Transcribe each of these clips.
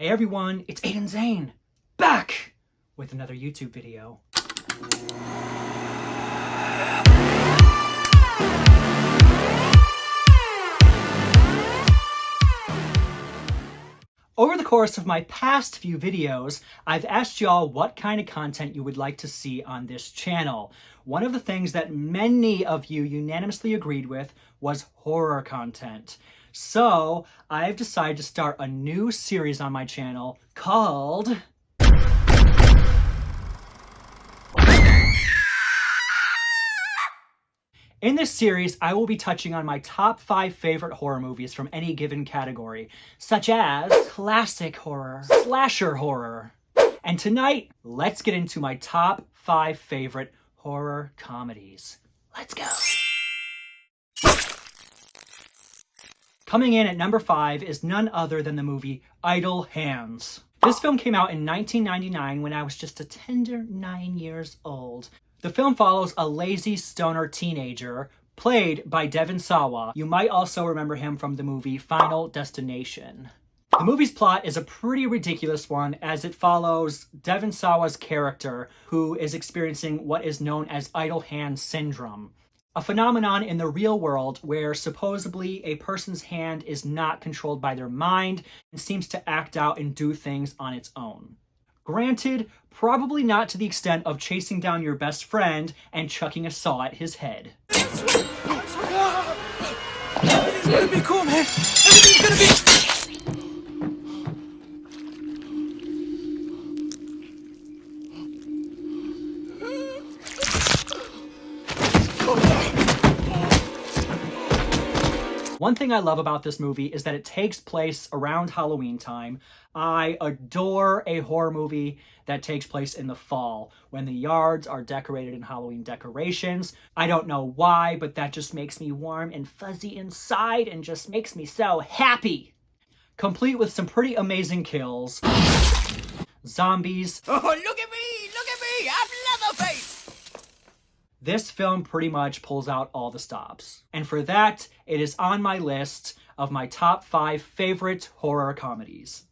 Hey everyone, it's Aiden Zhane, back with another YouTube video. Over the course of my past few videos, I've asked y'all what kind of content you would like to see on this channel. One of the things that many of you unanimously agreed with was horror content. So I've decided to start a new series on my channel called In this series, I will be touching on my top 5 favorite horror movies from any given category, such as classic horror, slasher horror. And tonight, let's get into my top 5 favorite horror comedies. Let's go. Coming in at number 5 is none other than the movie Idle Hands. This film came out in 1999 when I was just a tender 9 years old. The film follows a lazy stoner teenager, played by Devon Sawa. You might also remember him from the movie Final Destination. The movie's plot is a pretty ridiculous one as it follows Devon Sawa's character, who is experiencing what is known as idle hand syndrome. A phenomenon in the real world where supposedly a person's hand is not controlled by their mind and seems to act out and do things on its own. Granted, probably not to the extent of chasing down your best friend and chucking a saw at his head. Everything's gonna be cool, man. Everything's gonna be... One thing I love about this movie is that it takes place around Halloween time. I adore a horror movie that takes place in the fall, when the yards are decorated in Halloween decorations. I don't know why, but that just makes me warm and fuzzy inside and just makes me so happy. Complete with some pretty amazing kills. Zombies. Oh, look at me! Look at me! I'm Leatherface! This film pretty much pulls out all the stops. And for that, it is on my list of my top 5 favorite horror comedies.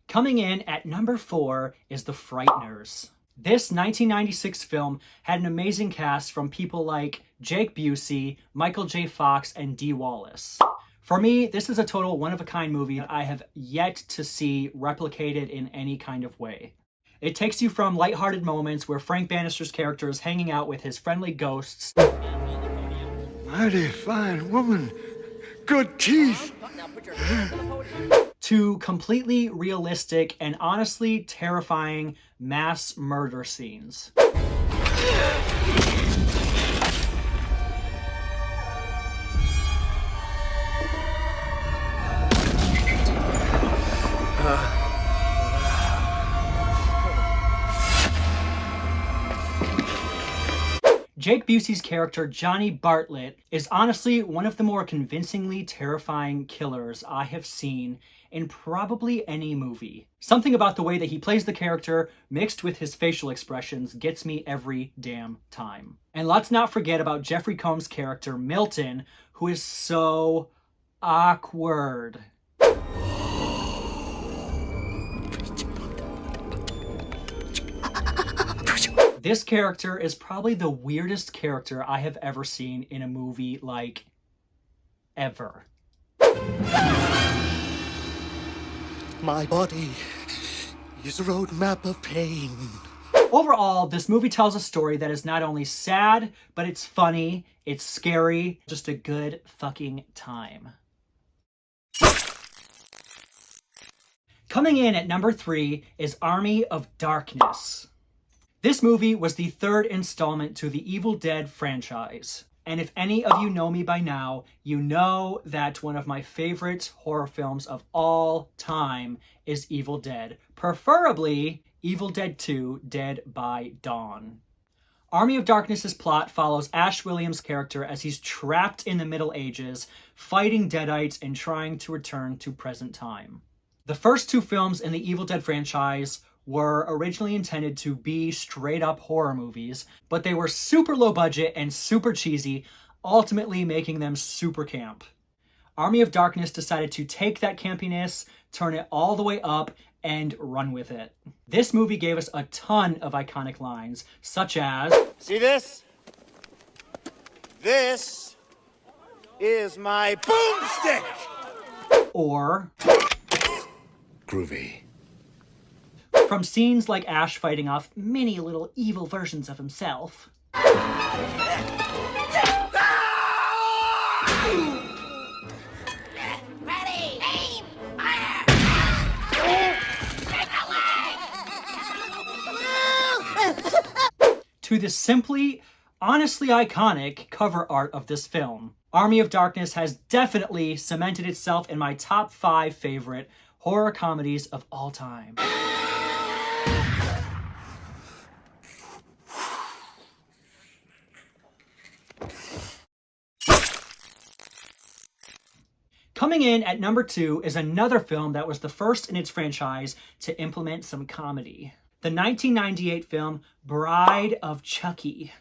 Coming in at number 4 is The Frighters. This 1996 film had an amazing cast from people like Jake Busey, Michael J. Fox, and Dee Wallace. For me, this is a total one-of-a-kind movie that I have yet to see replicated in any kind of way. It takes you from lighthearted moments where Frank Bannister's character is hanging out with his friendly ghosts Mighty fine woman. Good teeth. to completely realistic and honestly terrifying mass murder scenes. Jake Busey's character, Johnny Bartlett, is honestly one of the more convincingly terrifying killers I have seen in probably any movie. Something about the way that he plays the character, mixed with his facial expressions, gets me every damn time. And let's not forget about Jeffrey Combs' character, Milton, who is so awkward. This character is probably the weirdest character I have ever seen in a movie, like, ever. My body is a roadmap of pain. Overall, this movie tells a story that is not only sad, but it's funny, it's scary, just a good fucking time. Coming in at number 3 is Army of Darkness. This movie was the 3rd installment to the Evil Dead franchise. And if any of you know me by now, you know that one of my favorite horror films of all time is Evil Dead. Preferably Evil Dead 2: Dead by Dawn. Army of Darkness's plot follows Ash Williams' character as he's trapped in the Middle Ages, fighting Deadites and trying to return to present time. The first 2 films in the Evil Dead franchise were originally intended to be straight up horror movies, but they were super low budget and super cheesy, ultimately making them super camp. Army of Darkness decided to take that campiness, turn it all the way up, and run with it. This movie gave us a ton of iconic lines, such as, See this? This is my boomstick! or, Groovy. from scenes like Ash fighting off many little evil versions of himself. Ready, aim, To the simply, honestly iconic cover art of this film. Army of Darkness has definitely cemented itself in my top 5 favorite horror comedies of all time. Coming in at number 2 is another film that was the first in its franchise to implement some comedy. The 1998 film Bride of Chucky.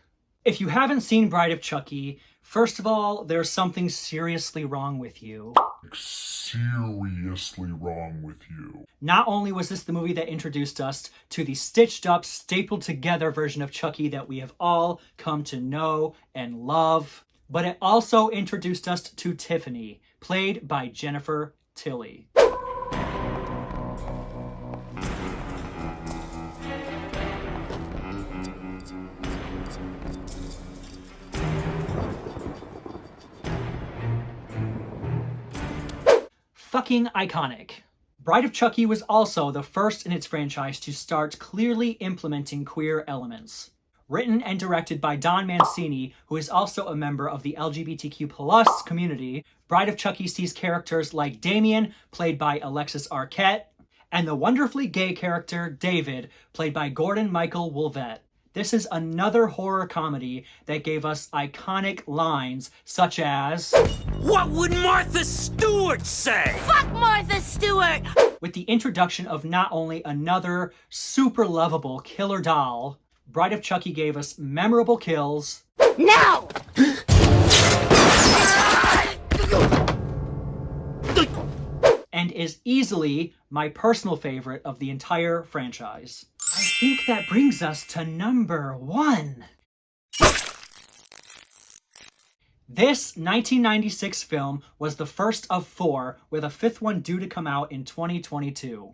If you haven't seen Bride of Chucky, first of all, there's something seriously wrong with you. Seriously wrong with you. Not only was this the movie that introduced us to the stitched up, stapled together version of Chucky that we have all come to know and love, but it also introduced us to Tiffany, played by Jennifer Tilly. Fucking iconic. Bride of Chucky was also the first in its franchise to start clearly implementing queer elements. Written and directed by Don Mancini, who is also a member of the LGBTQ+ community, Bride of Chucky sees characters like Damien, played by Alexis Arquette, and the wonderfully gay character David, played by Gordon Michael Wolvett. This is another horror comedy that gave us iconic lines such as, What would Martha Stewart say? Fuck Martha Stewart! with the introduction of not only another super lovable killer doll, Bride of Chucky gave us memorable kills, No! and is easily my personal favorite of the entire franchise. I think that brings us to number 1. This 1996 film was the first of 4, with a 5th one due to come out in 2022.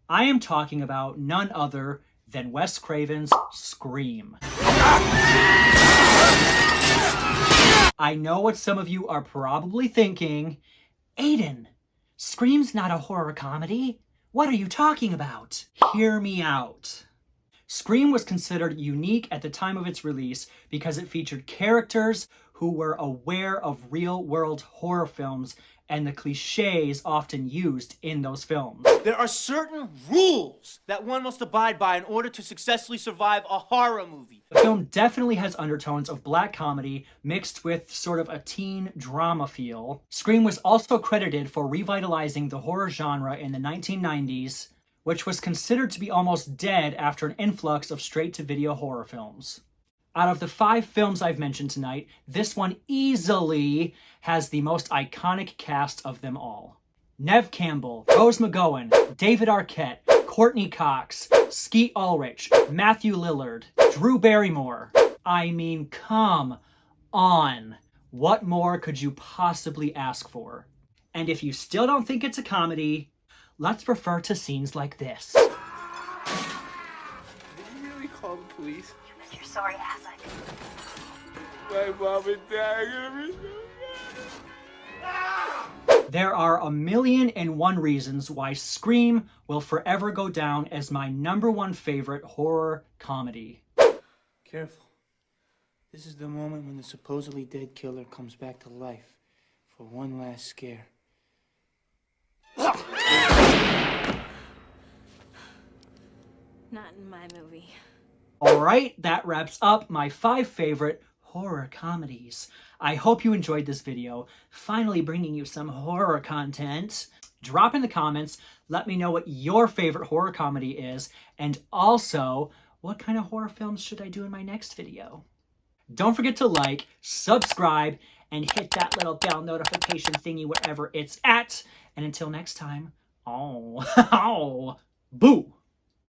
I am talking about none other than Wes Craven's Scream. I know what some of you are probably thinking. Aiden, Scream's not a horror comedy. What are you talking about? Hear me out. Scream was considered unique at the time of its release because it featured characters who were aware of real-world horror films and the cliches often used in those films. There are certain rules that one must abide by in order to successfully survive a horror movie. The film definitely has undertones of black comedy mixed with sort of a teen drama feel. Scream was also credited for revitalizing the horror genre in the 1990s, which was considered to be almost dead after an influx of straight-to-video horror films. Out of the 5 films I've mentioned tonight, this one easily has the most iconic cast of them all. Neve Campbell, Rose McGowan, David Arquette, Courtney Cox, Skeet Ulrich, Matthew Lillard, Drew Barrymore. I mean, come on. What more could you possibly ask for? And if you still don't think it's a comedy, let's refer to scenes like this. Did you really call the police? You're sorry ass, I did. My mom and dad are gonna be so There are 1,000,001 reasons why Scream will forever go down as my number 1 favorite horror comedy. Careful. This is the moment when the supposedly dead killer comes back to life for one last scare. Not in my movie. Alright, that wraps up my 5 favorite horror comedies. I hope you enjoyed this video, finally bringing you some horror content. Drop in the comments, let me know what your favorite horror comedy is, and also, what kind of horror films should I do in my next video? Don't forget to like, subscribe, and hit that little bell notification thingy wherever it's at. And until next time, oh, boo.